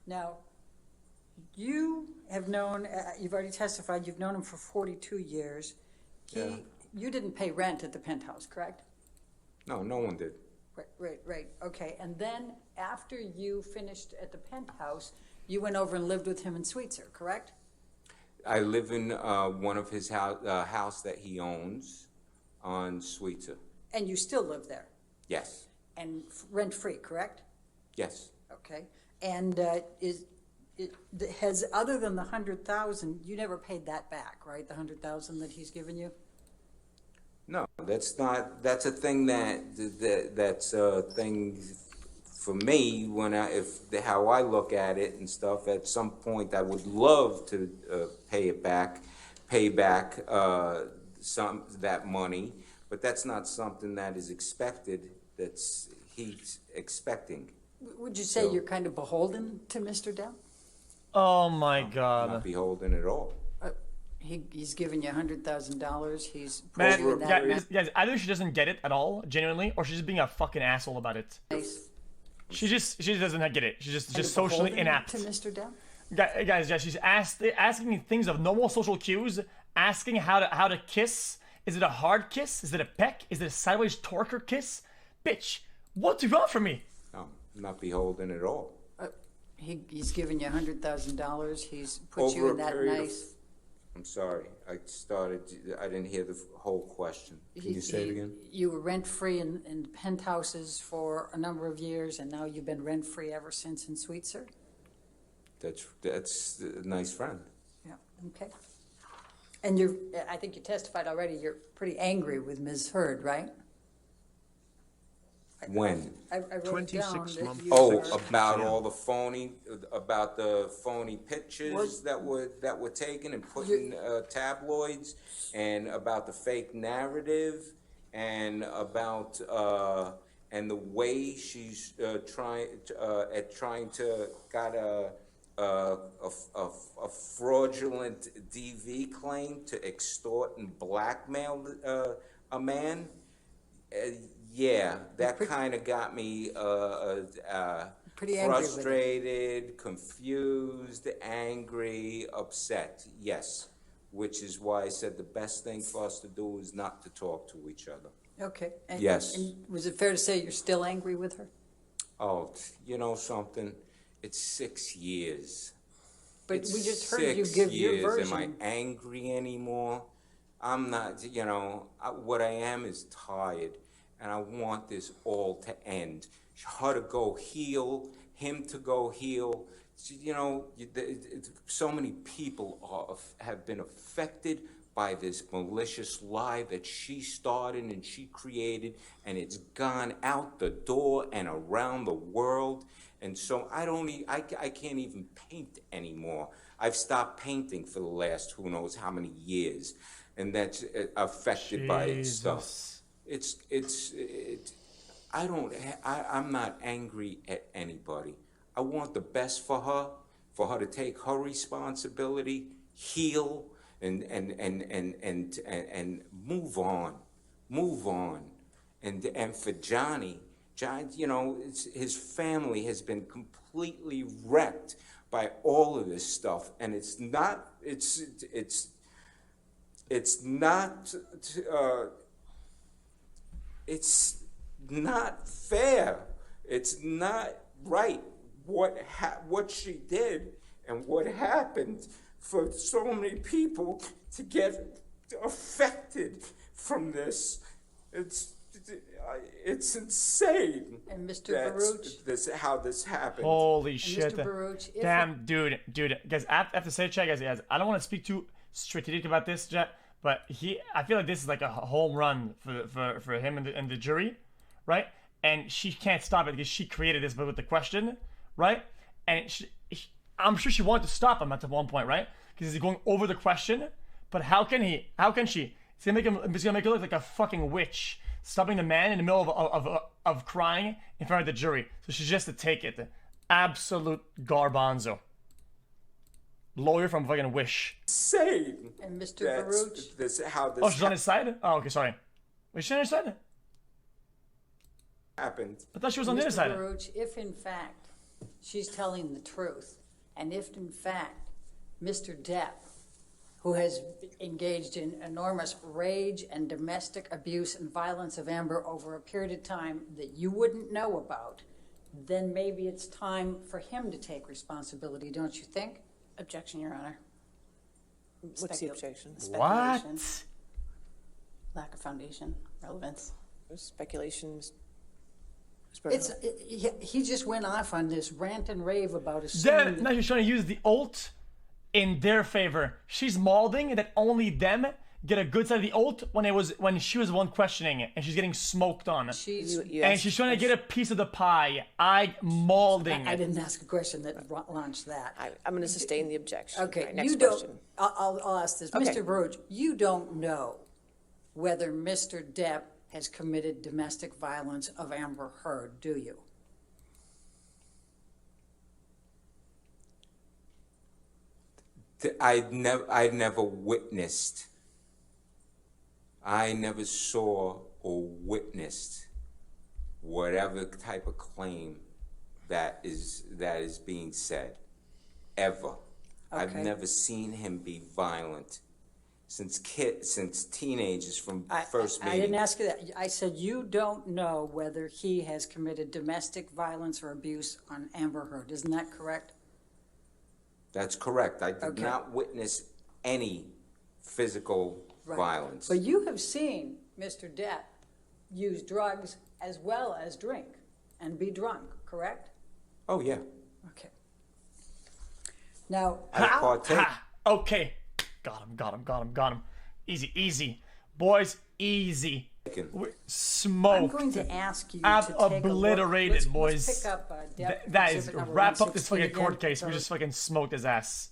Now, you have known, you've already testified, you've known him for 42 years. Yeah. You didn't pay rent at the penthouse, correct? No, no one did. Right. Okay, and then after you finished at the penthouse, you went over and lived with him in Sweetser, correct? I live in one of his house that he owns on Sweetser. And you still live there? Yes. And rent-free, correct? Yes. Okay, and has, other than the 100,000, you never paid that back, right? The 100,000 that he's given you? No, that's not. That's a thing that's a thing for me when how I look at it and stuff. At some point, I would love to pay back some that money, but that's not something that is expected. He's expecting. Would you say you're kind of beholden to Mr. Depp? Oh my God. Not beholden at all. He's given you $100,000. He's put Man, you in that. guys, either she doesn't get it at all, genuinely, or she's just being a fucking asshole about it. Nice. She just doesn't get it. She's just Kind of socially beholden inept. to Mr. Depp? Guys, yeah, she's asking me things of normal social cues, asking how to kiss. Is it a hard kiss? Is it a peck? Is it a sideways torquer kiss? Bitch, what do you want from me? No, not beholden at all. He's given you $100,000. He's put you Over in a that period nice. I'm sorry. I didn't hear the whole question. Can you say it again? You were rent-free in penthouses for a number of years, and now you've been rent-free ever since in Sweetser? That's a nice friend. Yeah, okay. And I think you testified already, you're pretty angry with Ms. Heard, right? When? I wrote down 26 that months. you Oh, were- about the phony pictures that were taken and put in tabloids, and about the fake narrative, and about and the way she's trying to got a fraudulent DV claim to extort and blackmail a man. Yeah, that kind of got me Pretty angry with it. frustrated, confused, angry, upset. Yes, which is why I said the best thing for us to do is not to talk to each other. Okay. And, Yes. And was it fair to say you're still angry with her? Oh, you know something? It's 6 years. But It's we just heard you 6 give your years. version. Am I angry anymore? I'm not, what I am is tired, and I want this all to end. Her to go heal, him to go heal. So many people have been affected by this malicious lie that she started and she created, and it's gone out the door and around the world. And so I can't even paint anymore. I've stopped painting for the last who knows how many years, and that's affected by its stuff. I'm not angry at anybody. I want the best for her to take her responsibility, heal, and move on. And for Johnny, his family has been completely wrecked by all of this stuff, and it's not fair. It's not right what she did and what happened for so many people to get affected from this. It's insane. And Mr. Baruch? How this happened. Holy shit. Mr. Baruch, Damn, dude. Guys, I have to say, Chad, guys, I don't want to speak too strategic about this, Chad, but I feel like this is like a home run for him and the jury, right? And she can't stop it because she created this with the question, right? And I'm sure she wanted to stop him at one point, right? Because he's going over the question, but how can she? It's gonna make her look like a fucking witch, stopping the man in the middle of crying in front of the jury. So she's just to take it. Absolute garbanzo. Lawyer from fucking Wish. Insane. And Mr. Baruch? Oh, she's on his side? Oh, okay, sorry. Was she on his side? Happened. I thought she was on the other side. Mr. Baruch, if in fact she's telling the truth. And if in fact, Mr. Depp, who has engaged in enormous rage and domestic abuse and violence of Amber over a period of time that you wouldn't know about, then maybe it's time for him to take responsibility, don't you think? Objection, Your Honor. What's the objection? Speculation. What? Lack of foundation, relevance. Speculation. He just went off on this rant and rave about Then assuming now she's trying to use the ult in their favor. She's molding that only them get a good side of the ult when she was the one questioning it, and she's getting smoked on. she's. And she's trying to get a piece of the pie. Molding I it. didn't ask a question that launched that. I'm going to sustain the objection. Okay, All right, next you don't. question. I'll ask this, Okay. Mr. Baruch. You don't know whether Mr. Depp has committed domestic violence of Amber Heard, do you? I never witnessed. I never saw or witnessed whatever type of claim that is being said, ever. I've Okay. never seen him be violent since teenagers from first I meeting. didn't ask you that. I said you don't know whether he has committed domestic violence or abuse on Amber Heard. Isn't that correct? That's correct. I did Okay. not witness any physical Right. violence. But you have seen Mr. Depp use drugs as well as drink and be drunk, correct? Oh yeah. Okay. Now, I partake. Ha! Okay. Got him. Easy. Boys, easy. Taken. Smoked. I'm going to ask you to Ab- take a look. obliterated, boys. Let's pick up Depp That is, exhibit number wrap up this 116 fucking court again. case. We just fucking smoked his ass.